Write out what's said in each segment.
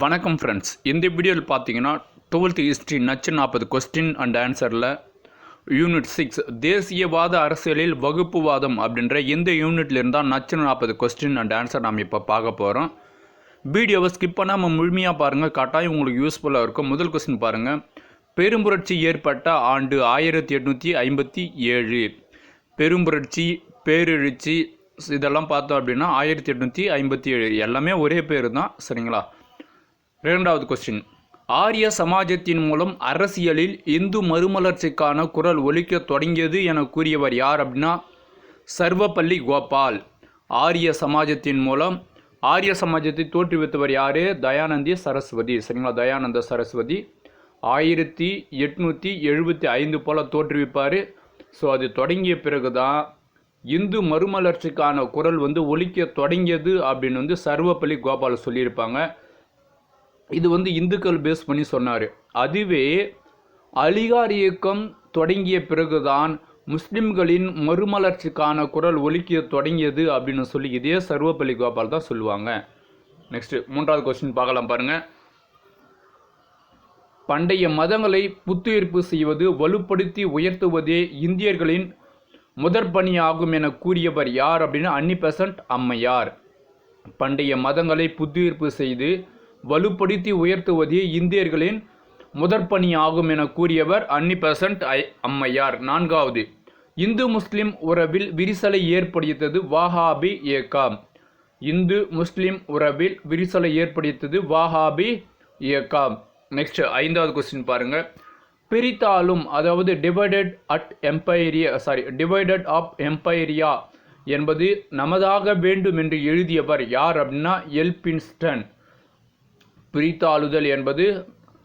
வணக்கம் ஃப்ரெண்ட்ஸ். இந்த வீடியோவில் பார்த்தீங்கன்னா 12th ஹிஸ்ட்ரி நச்சு 40 கொஸ்டின் அண்ட் ஆன்சரில் யூனிட் 6 தேசியவாத அரசியலில் வகுப்புவாதம் அப்படின்ற இந்த யூனிட்ல இருந்தால் நச்சு 40 கொஸ்டின் அண்ட் ஆன்சர் நாம் இப்போ பார்க்க போகிறோம். வீடியோவை ஸ்கிப் பண்ணாமல் முழுமையாக பாருங்கள், கட்டாயம் உங்களுக்கு யூஸ்ஃபுல்லாக இருக்கும். முதல் கொஸ்டின் பாருங்கள். பெரும்புரட்சி ஏற்பட்ட ஆண்டு 1857. பெரும்புரட்சி, பேரெழுச்சி இதெல்லாம் பார்த்தோம் அப்படின்னா 1857 எல்லாமே ஒரே பேர் தான், சரிங்களா? இரண்டாவது கொஸ்டின். ஆரிய சமாஜத்தின் மூலம் அரசியலில் இந்து மறுமலர்ச்சிக்கான குரல் ஒலிக்க தொடங்கியது என கூறியவர் யார் அப்படின்னா சர்வப்பள்ளி கோபால். ஆரிய சமாஜத்தின் மூலம் ஆரிய சமாஜத்தை தோற்றுவித்தவர் யார்? தயானந்தி சரஸ்வதி, சரிங்களா? தயானந்த சரஸ்வதி 1875 போல் தோற்றுவிப்பார். ஸோ அது தொடங்கிய பிறகு தான் இந்து மறுமலர்ச்சிக்கான குரல் ஒலிக்க தொடங்கியது அப்படின்னு சர்வப்பள்ளி கோபால் சொல்லியிருப்பாங்க. இது இந்துக்கள் பேஸ் பண்ணி சொன்னார். அதுவே அலிகார் இயக்கம் தொடங்கிய பிறகுதான் முஸ்லிம்களின் மறுமலர்ச்சிக்கான குரல் ஒலிக்க தொடங்கியது அப்படின்னு சொல்லி இதே சர்வப்பள்ளி கோபால் தான் சொல்லுவாங்க. நெக்ஸ்ட் மூன்றாவது கொஸ்டின் பார்க்கலாம் பாருங்க. பண்டைய மதங்களை புத்துயிர்ப்பு செய்வது, வலுப்படுத்தி உயர்த்துவதே இந்தியர்களின் முதற் பணியாகும் என கூறியவர் யார் அப்படின்னா அன்னிபெசன்ட் அம்மையார். பண்டைய மதங்களை புத்துயிர்ப்பு செய்து வலுப்படுத்தி உயர்த்துவதே இந்தியர்களின் முதற்பணி ஆகும் என கூறியவர் அன்னிபெசன்ட் அம்மையார். நான்காவது, இந்து முஸ்லிம் உறவில் விரிசலை ஏற்படுத்தியது வாஹாபி இயக்கம். இந்து முஸ்லிம் உறவில் விரிசலை ஏற்படுத்தியது வாஹாபி இயக்கம். நெக்ஸ்ட் ஐந்தாவது கொஸ்டின் பாருங்க. பிரித்தாலும், அதாவது டிவைடட் ஆஃப் எம்பைரியா என்பது நமதாக வேண்டும் என்று எழுதியவர் யார் அப்படின்னா எல்பின்ஸ்டன். பிரித்தாளுதல் என்பது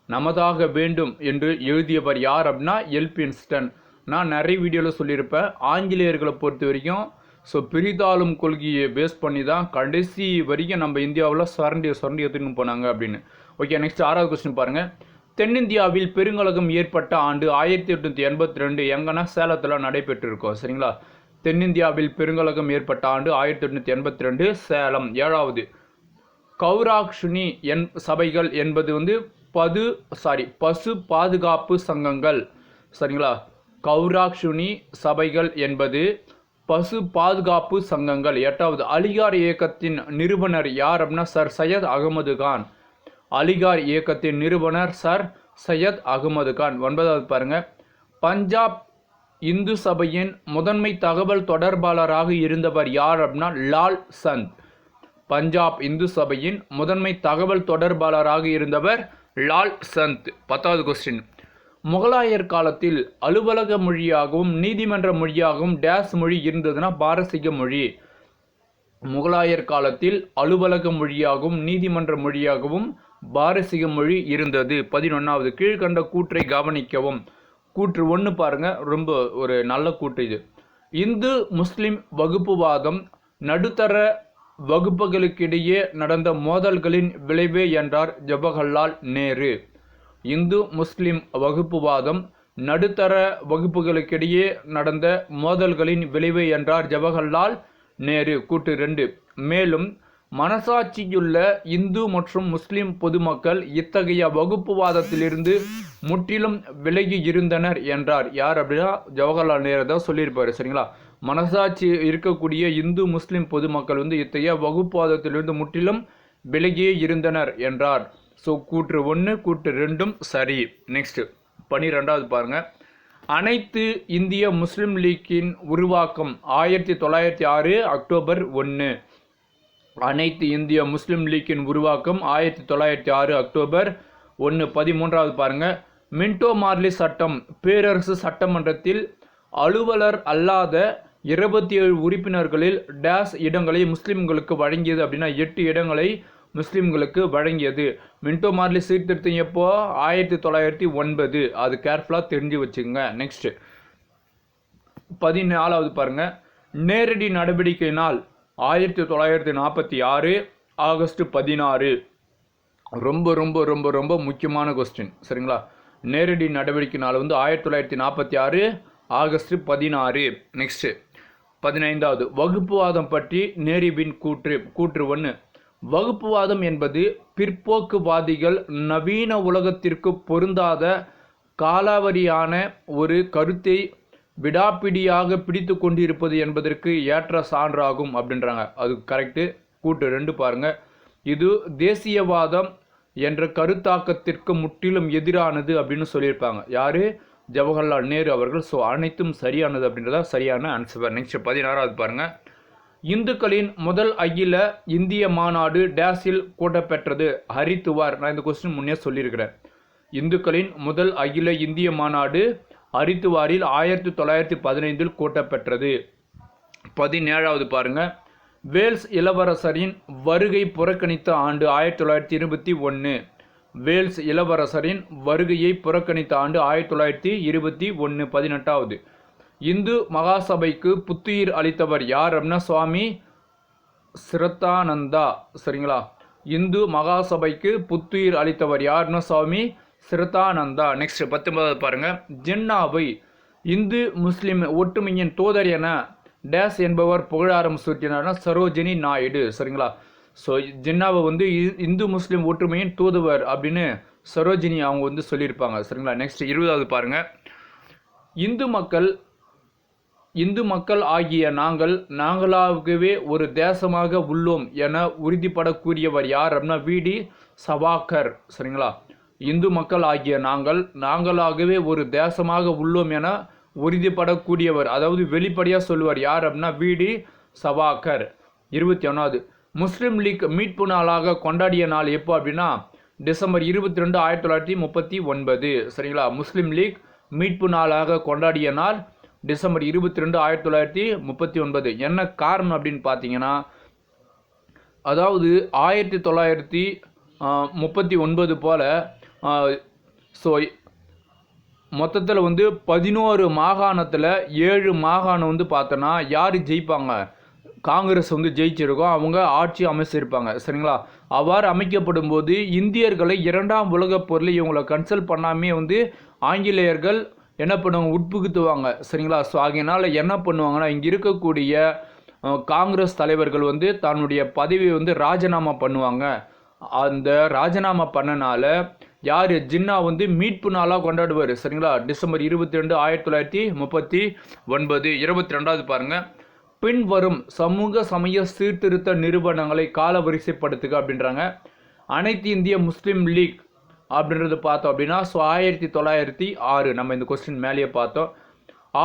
நமதாக வேண்டும் என்று எழுதியவர் யார் அப்படின்னா எல்பின்ஸ்டன். நான் நிறைய வீடியோவில் சொல்லியிருப்பேன், ஆங்கிலேயர்களை பொறுத்த வரைக்கும் பிரித்தாளும் கொள்கையை பேஸ் பண்ணி தான் கடைசி வரைக்கும் நம்ம இந்தியாவில் சுரண்டி எடுத்துன்னு போனாங்க அப்படின்னு. ஓகே, நெக்ஸ்ட் ஆறாவது கொஸ்டின் பாருங்கள். தென்னிந்தியாவில் பெருங்கலகம் ஏற்பட்ட ஆண்டு 1882 எங்கன்னா சேலத்தில் நடைபெற்றிருக்கோம், சரிங்களா? தென்னிந்தியாவில் பெருங்கலகம் ஏற்பட்ட ஆண்டு 1882 சேலம். ஏழாவது, கௌராக்ஷுனி சபைகள் என்பது பசு பாதுகாப்பு சங்கங்கள், சரிங்களா? கௌராக்ஷுனி சபைகள் என்பது பசு பாதுகாப்பு சங்கங்கள். எட்டாவது, அலிகார் இயக்கத்தின் நிறுவனர் யார் அப்படின்னா சர் சையத் அகமது கான். அலிகார் இயக்கத்தின் நிறுவனர் சர் சையத் அகமது கான். ஒன்பதாவது பாருங்க. பஞ்சாப் இந்து சபையின் முதன்மை தகவல் தொடர்பாளராக இருந்தவர் யார் அப்படின்னா லால் சந்த். பஞ்சாப் இந்து சபையின் முதன்மை தகவல் தொடர்பாளராக இருந்தவர் லால் சந்த். பத்தாவது கொஸ்டின். முகலாயர் காலத்தில் அலுவலக மொழியாகவும் நீதிமன்ற மொழியாகவும் டேஸ் மொழி இருந்ததுன்னா பாரசீக மொழி. முகலாயர் காலத்தில் அலுவலக மொழியாகவும் நீதிமன்ற மொழியாகவும் பாரசீக மொழி இருந்தது. 11வது, கீழ்கண்ட கூற்றை கவனிக்கவும். கூற்று 1 பாருங்க, ரொம்ப ஒரு நல்ல கூற்று இது. இந்து முஸ்லிம் வகுப்புவாதம் நடுத்தர வகுப்புகளுக்கிடையே நடந்த மோதல்களின் விளைவே என்றார் ஜவஹர்லால் நேரு. இந்து முஸ்லிம் வகுப்புவாதம் நடுத்தர வகுப்புகளுக்கிடையே நடந்த மோதல்களின் விளைவே என்றார் ஜவஹர்லால் நேரு. கூற்று 2, மேலும் மனசாட்சியுள்ள இந்து மற்றும் முஸ்லிம் பொதுமக்கள் இத்தகைய வகுப்புவாதத்திலிருந்து முற்றிலும் விலகி இருந்தனர் என்றார். யார் அப்படின்னா ஜவஹர்லால் நேரு தான் சொல்லியிருப்பாரு, சரிங்களா? மனசாட்சி இருக்கக்கூடிய இந்து முஸ்லிம் பொதுமக்கள் இத்தகைய வகுப்புவாதத்திலிருந்து முற்றிலும் விலகியே இருந்தனர் என்றார். ஸோ கூற்று 1 கூற்று 2 சரி. நெக்ஸ்ட் 12வது பாருங்க. அனைத்து இந்திய முஸ்லிம் லீக்கின் உருவாக்கம் 1906 அக்டோபர் 1. அனைத்து இந்திய முஸ்லிம் லீக்கின் உருவாக்கம் 1906 அக்டோபர் 1. 13வது பாருங்க. மின்டோ மார்லி சட்டம் பேரரசு சட்டமன்றத்தில் அலுவலர் அல்லாத 27 உறுப்பினர்களில் டேஸ் இடங்களை முஸ்லிம்களுக்கு வழங்கியது அப்படின்னா 8 இடங்களை முஸ்லிம்களுக்கு வழங்கியது. மின்டோ மார்லி சீர்திருத்தம் எப்போ? 1909. அது கேர்ஃபுல்லாக தெரிஞ்சு வச்சுக்கோங்க. நெக்ஸ்ட் 14வது பாருங்க. நேரடி நடவடிக்கையினால் 1946 ஆகஸ்ட் 16. ரொம்ப ரொம்ப ரொம்ப ரொம்ப முக்கியமான கொஸ்டின், சரிங்களா? நேரடி நடவடிக்கையினால் 1946 ஆகஸ்ட் 16. நெக்ஸ்ட் 15வது, வகுப்புவாதம் பற்றி நேருவின் கூற்று. கூற்று 1, வகுப்புவாதம் என்பது பிற்போக்குவாதிகள் நவீன உலகத்திற்கு பொருந்தாத காலாவதியான ஒரு கருத்தை விடாப்பிடியாக பிடித்து கொண்டிருப்பது என்பதற்கு ஏற்ற சான்றாகும் அப்படின்றாங்க. அது கரெக்டு. கூட்டு 2 பாருங்க. இது தேசியவாதம் என்ற கருத்தாக்கத்திற்கு முற்றிலும் எதிரானது அப்படின்னு சொல்லியிருப்பாங்க. யாரு? ஜவஹர்லால் நேரு அவர்கள். ஸோ அனைத்தும் சரியானது அப்படின்றதா சரியான ஆன்சர். நெக்ஸ்ட் 16வது பாருங்க. இந்துக்களின் முதல் அகில இந்திய மாநாடு டேஸில் கூட்டப்பெற்றது. ஹரித்துவார். நான் இந்த கொஸ்டின் முன்னே சொல்லியிருக்கிறேன். இந்துக்களின் முதல் அகில இந்திய மாநாடு ஹரித்துவாரில் 1915 கூட்டப்பெற்றது. 17வது பாருங்க. வேல்ஸ் இளவரசரின் வருகை புறக்கணித்த ஆண்டு 1921. வேல்ஸ் இளவரசரின் வருகையை புறக்கணித்த ஆண்டு 1921. 18வது. இந்து மகாசபைக்கு புத்துயிர் அளித்தவர் யார் அப்படின்னா சுவாமி சிரத்தானந்தா. சரிங்களா? இந்து மகாசபைக்கு புத்துயிர் அளித்தவர் யாருன்னா சுவாமி சிரத்தானந்தா. நெக்ஸ்ட் 19வது பாருங்க. ஜின்னாவை இந்து முஸ்லிம் ஒற்றுமையின் தூதர் என டேஸ் என்பவர் புகழாரம் சூட்டினார்னா சரோஜினி நாயுடு. சரிங்களா? ஸோ ஜின்னாவை வந்து இந்து முஸ்லிம் ஒற்றுமையின் தூதுவர் அப்படின்னு சரோஜினி அவங்க வந்து சொல்லியிருப்பாங்க. சரிங்களா? நெக்ஸ்ட் 20வது பாருங்க. இந்து மக்கள் ஆகிய நாங்களாகவே ஒரு தேசமாக உள்ளோம் என உறுதிப்பட கூறியவர் யார் அப்படின்னா வி.டி. சவாக்கர். சரிங்களா? இந்து மக்கள் ஆகிய நாங்களாகவே ஒரு தேசமாக உள்ளோம் என உறுதிப்படக்கூடியவர், அதாவது வெளிப்படையாக சொல்லுவார் யார் அப்படின்னா வி.டி. சவாக்கர். 21வது. முஸ்லீம் லீக் மீட்பு நாளாக கொண்டாடிய நாள் எப்போ அப்படின்னா டிசம்பர் 22, 1939. சரிங்களா? முஸ்லீம் லீக் மீட்பு நாளாக கொண்டாடிய நாள் டிசம்பர் 22, 1939. என்ன காரணம் அப்படின்னு பார்த்தீங்கன்னா, அதாவது 1939 போல் ஸோ மொத்தத்தில் வந்து 11 மாகாணத்தில் 7 மாகாணம் வந்து பார்த்தோன்னா யார் ஜெயிப்பாங்க? காங்கிரஸ் வந்து ஜெயிச்சிருக்கோம். அவங்க ஆட்சி அமைச்சிருப்பாங்க. சரிங்களா? அவ்வாறு அமைக்கப்படும் போது இந்தியர்களை 2ஆம் உலகப் போரில் இவங்களை கன்சல்ட் பண்ணாமே வந்து ஆங்கிலேயர்கள் என்ன பண்ணுவாங்க? உட்புகுத்துவாங்க. சரிங்களா? ஸோ ஆகையினால் என்ன பண்ணுவாங்கன்னா இங்கே இருக்கக்கூடிய காங்கிரஸ் தலைவர்கள் வந்து தன்னுடைய பதவியை வந்து ராஜினாமா பண்ணுவாங்க. அந்த ராஜினாமா பண்ணனால யார்? ஜின்னா வந்து மீட்பு நாளாக கொண்டாடுவார். சரிங்களா? டிசம்பர் 22, 1939. 22வது பாருங்க. பின்வரும் சமூக சமய சீர்திருத்த நிறுவனங்களை காலவரிசைப்படுத்துக அப்படின்றாங்க. அனைத்து இந்திய முஸ்லீம் லீக் அப்படின்றது பார்த்தோம் அப்படின்னா ஸோ 1906. நம்ம இந்த கொஸ்டின் மேலேயே பார்த்தோம்.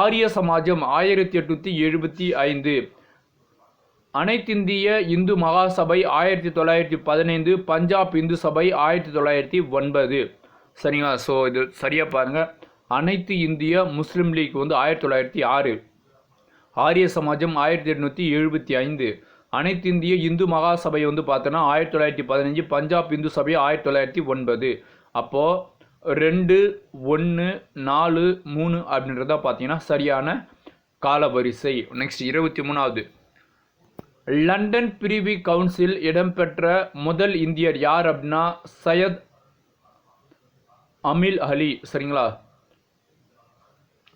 ஆரிய சமாஜம் 1875. அனைத்திந்திய இந்து மகாசபை 1915. பஞ்சாப் இந்து சபை 1909. சரிங்களா? ஸோ இது சரியாக பாருங்கள். அனைத்து இந்திய முஸ்லீம் லீக் வந்து 1906. ஆரிய சமாஜம் 1875. அனைத்து இந்திய இந்து மகாசபை வந்து பார்த்தோன்னா 1915. பஞ்சாப் இந்து சபை 1909. அப்போது 2, 1, 4, 3 அப்படின்றத பார்த்தீங்கன்னா சரியான காலவரிசை. நெக்ஸ்ட் 23வது. லண்டன் பிரிவி கவுன்சில் இடம்பெற்ற முதல் இந்தியர் யார் அப்படின்னா சையத் அமீர் அலி. சரிங்களா?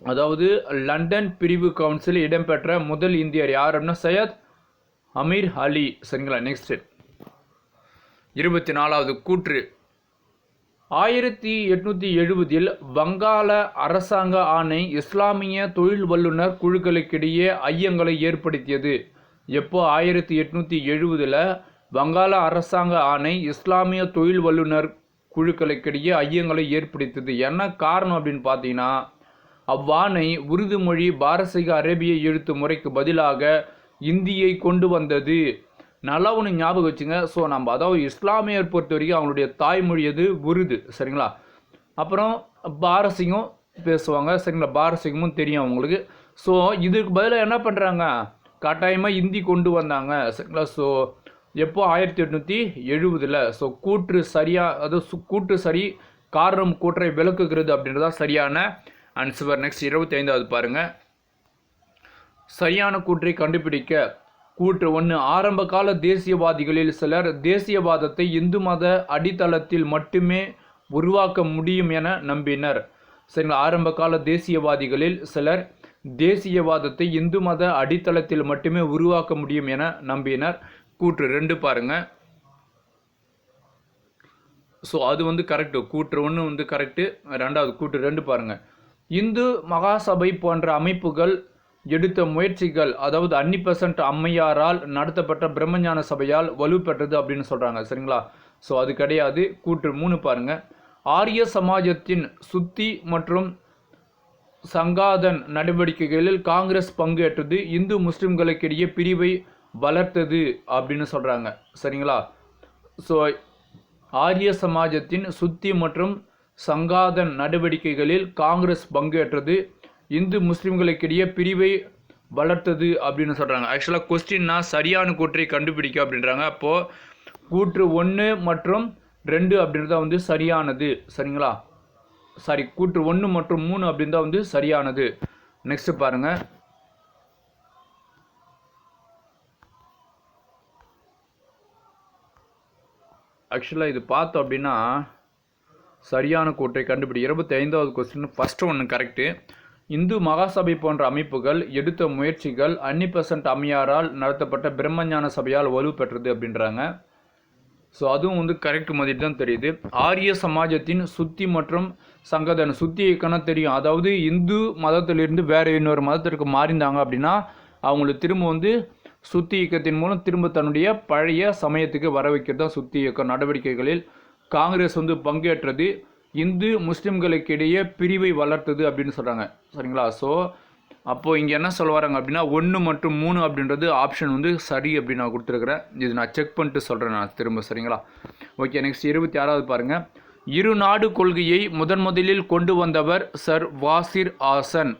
அதாவது லண்டன் பிரிவு கவுன்சில் இடம்பெற்ற முதல் இந்தியர் யார் அப்படின்னா சையத் அமீர் அலி. சரிங்களா? நெக்ஸ்ட் 24வது கூற்று. 1870 வங்காள அரசாங்க ஆணை இஸ்லாமிய தொழில் வல்லுநர் குழுக்களுக்கிடையே ஐயங்களை ஏற்படுத்தியது. எப்போ? 1870 வங்காள அரசாங்க ஆணை இஸ்லாமிய தொழில் வல்லுநர் குழுக்களுக்கிடையே ஐயங்களை ஏற்படுத்தியது. என்ன காரணம் அப்படின்னு பார்த்தீங்கன்னா அவ்வாணை உருது மொழி பாரசீக அரேபிய எழுத்து முறைக்கு பதிலாக இந்தியை கொண்டு வந்தது. நல்லா ஒன்று ஞாபகம் வச்சுங்க. ஸோ நம்ம அதாவது இஸ்லாமியர் பொறுத்த வரைக்கும் அவங்களுடைய தாய்மொழி எது? உருது. சரிங்களா? அப்புறம் பாரசீகம் பேசுவாங்க. சரிங்களா? பாரசீகமும் தெரியும் அவங்களுக்கு. ஸோ இதுக்கு பதிலாக என்ன பண்ணுறாங்க? கட்டாயமாக இந்தி கொண்டு வந்தாங்க. சரிங்களா? ஸோ எப்போ? 1870. ஸோ கூற்று சரியாக, அதாவது கூற்று சரி, காரணம் கூற்றை விளக்குகிறது அப்படின்றதா சரியான ஆன்சர். நெக்ஸ்ட் 25வது பாருங்கள். சரியான கூற்றை கண்டுபிடிக்க. கூற்று 1. ஆரம்ப கால தேசியவாதிகளில் சிலர் தேசியவாதத்தை இந்து மத அடித்தளத்தில் மட்டுமே உருவாக்க முடியும் என நம்பினர். சரிங்களா? ஆரம்ப கால தேசியவாதிகளில் சிலர் தேசியவாதத்தை இந்து மத அடித்தளத்தில் மட்டுமே உருவாக்க முடியும் என நம்பினர். கூற்று 2 பாருங்க. ஸோ அது வந்து கரெக்டு. கூற்று 1 வந்து கரெக்டு. ரெண்டாவது கூற்று 2 பாருங்கள். இந்து மகாசபை போன்ற அமைப்புகள் எடுத்த முயற்சிகள், அதாவது 90% அம்மையாரால் நடத்தப்பட்ட பிரம்மஞான சபையால் வலுப்பெற்றது அப்படின்னு சொல்கிறாங்க. சரிங்களா? ஸோ அது கிடையாது. கூற்று 3 பாருங்கள். ஆரிய சமாஜத்தின் சுத்தி மற்றும் சங்காதன் நடவடிக்கைகளில் காங்கிரஸ் பங்கேற்றது இந்து முஸ்லிம்களுக்கிடையே பிரிவை வளர்த்தது அப்படின்னு சொல்கிறாங்க. சரிங்களா? ஸோ ஆரிய சமாஜத்தின் சுத்தி மற்றும் சங்காதன் நடவடிக்கைகளில் காங்கிரஸ் பங்கேற்றது இந்து முஸ்லிம்களுக்கிடையே பிரிவை வளர்த்தது அப்படின்னு சொல்கிறாங்க. ஆக்சுவலாக கொஸ்டின்னா சரியான கூற்றை கண்டுபிடிக்க அப்படின்றாங்க. அப்போது கூற்று 1 மற்றும் 2 அப்படின்றத வந்து சரியானது. சரிங்களா? சாரி, கூற்று 1 மற்றும் 3 அப்படின்றத வந்து சரியானது. நெக்ஸ்ட் பாருங்கள். ஆக்சுவலாக இது பார்த்தோம் அப்படின்னா சரியான கூற்றை கண்டுபிடி. 25வது கொஸ்டின் ஃபஸ்ட்டு ஒன்று கரெக்டு. இந்து மகாசபை போன்ற அமைப்புகள் எடுத்த முயற்சிகள் 90% அம்மையாரால் நடத்தப்பட்ட பிரம்மஞான சபையால் வலுப்பெற்றது அப்படின்றாங்க. ஸோ அதுவும் வந்து கரெக்ட் மாதிரி தான் தெரியுது. ஆரிய சமாஜத்தின் சுத்தி மற்றும் சங்கதன், சுத்தி இயக்கம்னா தெரியும். அதாவது இந்து மதத்திலிருந்து வேறு இன்னொரு மதத்திற்கு மாறிந்தாங்க அப்படின்னா அவங்களுக்கு திரும்ப வந்து சுத்தி இயக்கத்தின் மூலம் திரும்ப தன்னுடைய பழைய சமயத்துக்கு வர வைக்கிறது தான் சுத்தி இயக்க நடவடிக்கைகளில் காங்கிரஸ் வந்து பங்கேற்றது இந்து முஸ்லிம்களுக்கிடையே பிரிவை வளர்த்தது அப்படின்னு சொல்கிறாங்க. சரிங்களா? ஸோ அப்போது இங்கே என்ன சொல்ல வராங்க அப்படின்னா 1 மற்றும் 3 அப்படின்றது ஆப்ஷன் வந்து சரி அப்படின்னு நான் கொடுத்துருக்குறேன். இது நான் செக் பண்ணிட்டு சொல்கிறேன் நான் திரும்ப. சரிங்களா? ஓகே. நெக்ஸ்ட் 26வது பாருங்கள். இரு நாடு கொள்கையை முதலில் கொண்டு வந்தவர் சர் வாசிர் ஆசன்.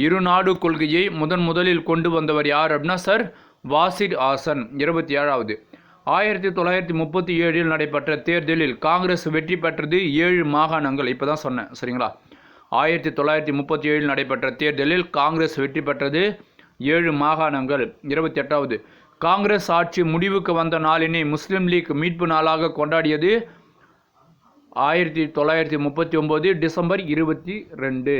இரு நாடு கொள்கையை முதலில் கொண்டு வந்தவர் யார் அப்படின்னா சர் வாசிர் ஆசன். 27வது. 1937 நடைபெற்ற தேர்தலில் காங்கிரஸ் வெற்றி பெற்றது 7 மாகாணங்கள். இப்போ தான் சொன்னேன். சரிங்களா? 1937 நடைபெற்ற தேர்தலில் காங்கிரஸ் வெற்றி பெற்றது 7 மாகாணங்கள். 28வது. காங்கிரஸ் ஆட்சி முடிவுக்கு வந்த நாளினை முஸ்லீம் லீக் மீட்பு நாளாக கொண்டாடியது 1939 டிசம்பர் 22.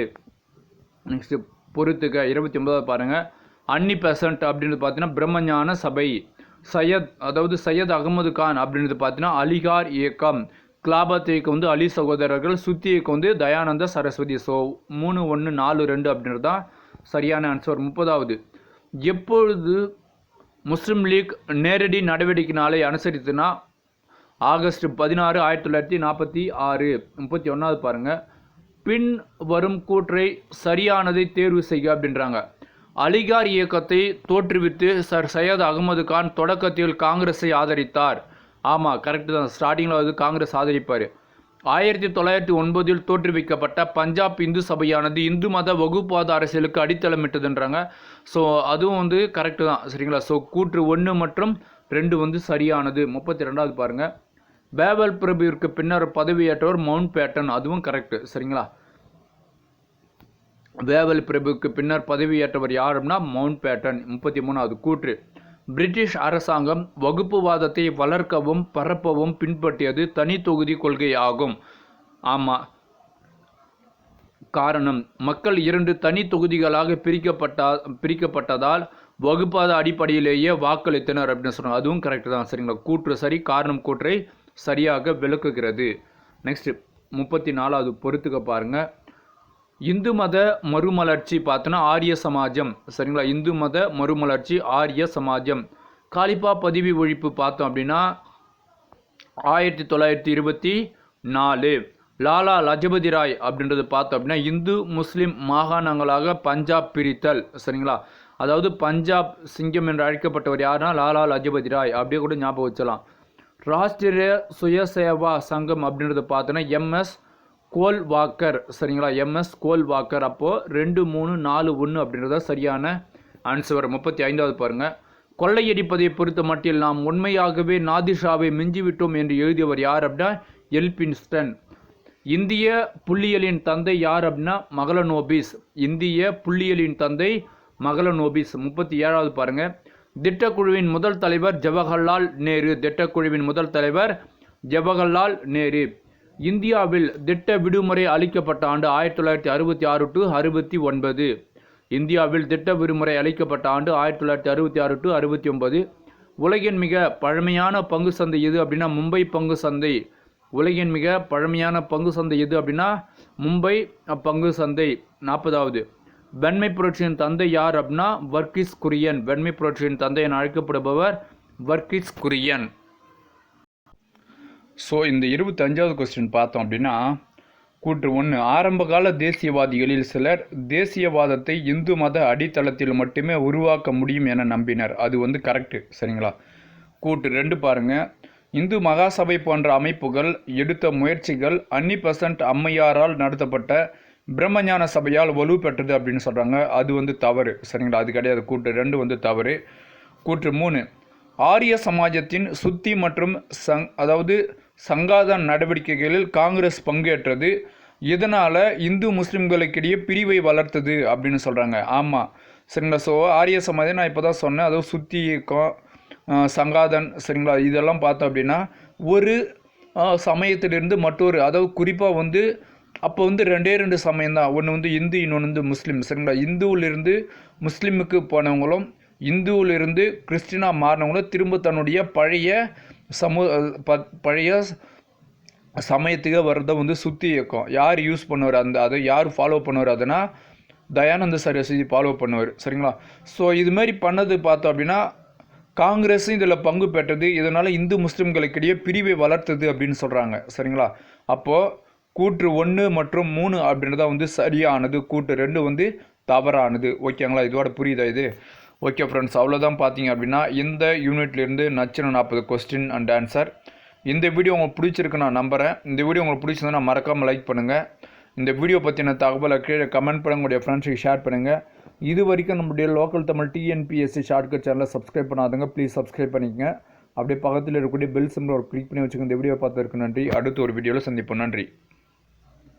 நெக்ஸ்ட் பொறுத்துக்க 29வது பாருங்கள். அன்னி-பெசன்ட் அப்படின்றது பார்த்தீங்கன்னா பிரம்மஞான சபை. சையத் அகமது கான் அப்படின்றது பார்த்தீங்கன்னா அலிகார் இயக்கம். கிலாபத் இயக்கம் வந்து அலி சகோதரர்கள். சுத்தி இயக்கம் வந்து தயானந்த சரஸ்வதி. ஸோ 3, 1, 4, 2 அப்படின்றது தான் சரியான ஆன்சர். 30வது. எப்பொழுது முஸ்லீம் லீக் நேரடி நடவடிக்கை நாளை அனுசரித்துனா ஆகஸ்ட் 16, 1946. 31வது பாருங்கள். பின் வரும் கூற்றை சரியானதை தேர்வு செய்க அப்படின்றாங்க. அலிகார் இயக்கத்தை தோற்றுவித்து சர் சையத் அகமது கான் தொடக்கத்தில் காங்கிரஸை ஆதரித்தார். ஆமாம், கரெக்டு தான். ஸ்டார்டிங்கில் வந்து காங்கிரஸ் ஆதரிப்பார். 1909 தோற்றுவிக்கப்பட்ட பஞ்சாப் இந்து சபையானது இந்து மத வகுப்பாத அரசியலுக்கு அடித்தளமிட்டதுன்றாங்க. ஸோ அதுவும் வந்து கரெக்டு தான். சரிங்களா? ஸோ கூற்று 1 மற்றும் 2 வந்து சரியானது. 32வது பாருங்கள். பேபல் பிரபுவிற்கு பின்னர் பதவியேற்றவர் மவுண்ட் பேட்டன். அதுவும் கரெக்டு. சரிங்களா? பேபல் பிரபுவுக்கு பின்னர் பதவியேற்றவர் யார் அப்படின்னா மவுண்ட் பேட்டன். 33வது கூற்று. பிரிட்டிஷ் அரசாங்கம் வகுப்புவாதத்தை வளர்க்கவும் பரப்பவும் பின்பற்றியது தனி தொகுதி கொள்கை ஆகும். ஆமாம். காரணம், மக்கள் 2 தனி தொகுதிகளாக பிரிக்கப்பட்டதால் வகுப்பாத அடிப்படையிலேயே வாக்களித்தனர் அப்படின்னு சொன்னாங்க. அதுவும் கரெக்டு தான். சரிங்களா? கூற்று சரி. காரணம் கூற்றை சரியாக விளக்குகிறது. நெக்ஸ்ட் 34வது பொறுத்துக்க பாருங்கள். இந்து மத மறுமலர்ச்சி பார்த்தோன்னா ஆரிய சமாஜம். சரிங்களா? இந்து மத மறுமலர்ச்சி ஆரிய சமாஜம். காலிப்பா பதவி ஒழிப்பு பார்த்தோம் அப்படின்னா 1924. லாலா லஜபதி ராய் அப்படின்றது பார்த்தோம் அப்படின்னா இந்து முஸ்லீம் மாகாணங்களாக பஞ்சாப் பிரித்தல். சரிங்களா? அதாவது பஞ்சாப் சிங்கம் என்று அழைக்கப்பட்டவர் யாருன்னா லாலா லஜபதி ராய். அப்படியே கூட ஞாபகம் வச்சலாம். ராஷ்டிரிய சுயசேவா சங்கம் அப்படின்றத பார்த்தோன்னா எம்எஸ் கோல்வாக்கர். சரிங்களா? எம்எஸ் கோல்வாக்கர். அப்போது 2, 3, 4, 1 அப்படின்றத சரியான ஆன்சர். 35வது பாருங்கள். கொள்ளையடிப்பதை பொறுத்த மட்டில் நாம் உண்மையாகவே நாதிர்ஷாவை மிஞ்சிவிட்டோம் என்று எழுதியவர் யார் அப்படின்னா எல்பின்ஸ்டன். இந்திய புள்ளியியலின் தந்தை யார் அப்படின்னா மகளனோபிஸ். இந்திய புள்ளியியலின் தந்தை மகளனோபிஸ். 37வது பாருங்கள். திட்டக்குழுவின் முதல் தலைவர் ஜவஹர்லால் நேரு. திட்டக்குழுவின் முதல் தலைவர் ஜவஹர்லால் நேரு. இந்தியாவில் திட்ட விடுமுறை அளிக்கப்பட்ட ஆண்டு 1966 to 69. இந்தியாவில் திட்ட விடுமுறை அளிக்கப்பட்ட ஆண்டு 1966 to 69. உலகின் மிக பழமையான பங்கு சந்தை எது அப்படின்னா மும்பை பங்கு சந்தை. உலகின் மிக பழமையான பங்கு சந்தை எது அப்படின்னா மும்பை பங்கு சந்தை. 40வது, வெண்மை புரட்சியின் தந்தை யார் அப்படின்னா வர்கீஸ் குரியன். வெண்மை புரட்சியின் தந்தை என அழைக்கப்படுபவர் வர்கீஸ் குரியன். ஸோ இந்த 25வது கொஸ்டின் பார்த்தோம் அப்படின்னா கூற்று 1, ஆரம்பகால தேசியவாதிகளில் சிலர் தேசியவாதத்தை இந்து மத அடித்தளத்தில் மட்டுமே உருவாக்க முடியும் என நம்பினர். அது கரெக்டு, சரிங்களா. கூற்று 2 பாருங்கள், இந்து மகாசபை போன்ற அமைப்புகள் எடுத்த முயற்சிகள் அன்னி அம்மையாரால் நடத்தப்பட்ட பிரம்மஞான சபையால் வலுப்பெற்றது அப்படின்னு சொல்கிறாங்க. அது தவறு, சரிங்களா. அது கிடையாது. கூற்று 2 தவறு. கூற்று 3, ஆரிய சமாஜத்தின் சுத்தி மற்றும் சங்காத நடவடிக்கைகளில் காங்கிரஸ் பங்கேற்றது, இதனால் இந்து முஸ்லீம்களுக்கிடையே பிரிவை வளர்த்தது அப்படின்னு சொல்கிறாங்க. ஆமாம், சரிங்களா. ஸோ ஆரிய சமாஜம் நான் இப்போ தான் சொன்னேன், அதாவது சுத்தி இயக்கம், சங்காதன், சரிங்களா. இதெல்லாம் பார்த்தோம் அப்படின்னா ஒரு சமயத்திலிருந்து மற்றொரு, அதாவது குறிப்பாக அப்போ 2 சமயம் தான். ஒன்று இந்து, இன்னொன்று முஸ்லீம், சரிங்களா. இந்துவிலிருந்து முஸ்லீமுக்கு போனவங்களும் இந்துவிலிருந்து கிறிஸ்டினா மாறினவங்களும் திரும்ப தன்னுடைய பழைய சமயத்துக்கு வர்றதை சுத்தி இயக்கம். யார் யூஸ் பண்ணுவார், அதை யார் ஃபாலோ பண்ணுவார், அதுனா தயானந்த சரஸ்வதி ஃபாலோ பண்ணுவார், சரிங்களா. ஸோ இதுமாரி பண்ணது பார்த்தோம் அப்படின்னா காங்கிரஸும் இதில் பங்கு பெற்றது, இதனால் இந்து முஸ்லீம்களுக்கிடையே பிரிவை வளர்த்தது அப்படின்னு சொல்கிறாங்க, சரிங்களா. அப்போது கூற்று 1 மற்றும் 3 அப்படின்றத சரியானது, கூற்று 2 தவறானது. ஓகேங்களா, இதோட புரியுதா இது? ஓகே ஃப்ரெண்ட்ஸ், அவ்வளோதான். பார்த்தீங்க அப்படின்னா இந்த யூனிட்லேருந்து நச்சின 40 கொஸ்டின் அண்ட் ஆன்சர். இந்த வீடியோ உங்களுக்கு பிடிச்சிருக்கு நான் நம்புகிறேன். இந்த வீடியோ உங்களுக்கு பிடிச்சிருந்தா மறக்காமல் லைக் பண்ணுங்கள். இந்த வீடியோ பற்றின தகவலை கீழே கமெண்ட் பண்ண உங்களுடைய ஃப்ரெண்ட்ஸுக்கு ஷேர் பண்ணுங்கள். இது வரைக்கும் நம்முடைய லோக்கல் தமிழ் TNPSC ஷார்ட்கட் சேனலை சப்ஸ்கிரைப் பண்ணாதவங்க ப்ளீஸ் சப்ஸ்கிரைப் பண்ணிக்கங்க. அப்படியே பக்கத்தில் இருக்கக்கூடிய பெல் சிம்பிள் ஒரு கிளிக் பண்ணி வச்சுக்கோங்க. இந்த வீடியோ பார்த்ததற்கு நன்றி. அடுத்து ஒரு வீடியோவில் சந்திப்போம். நன்றி.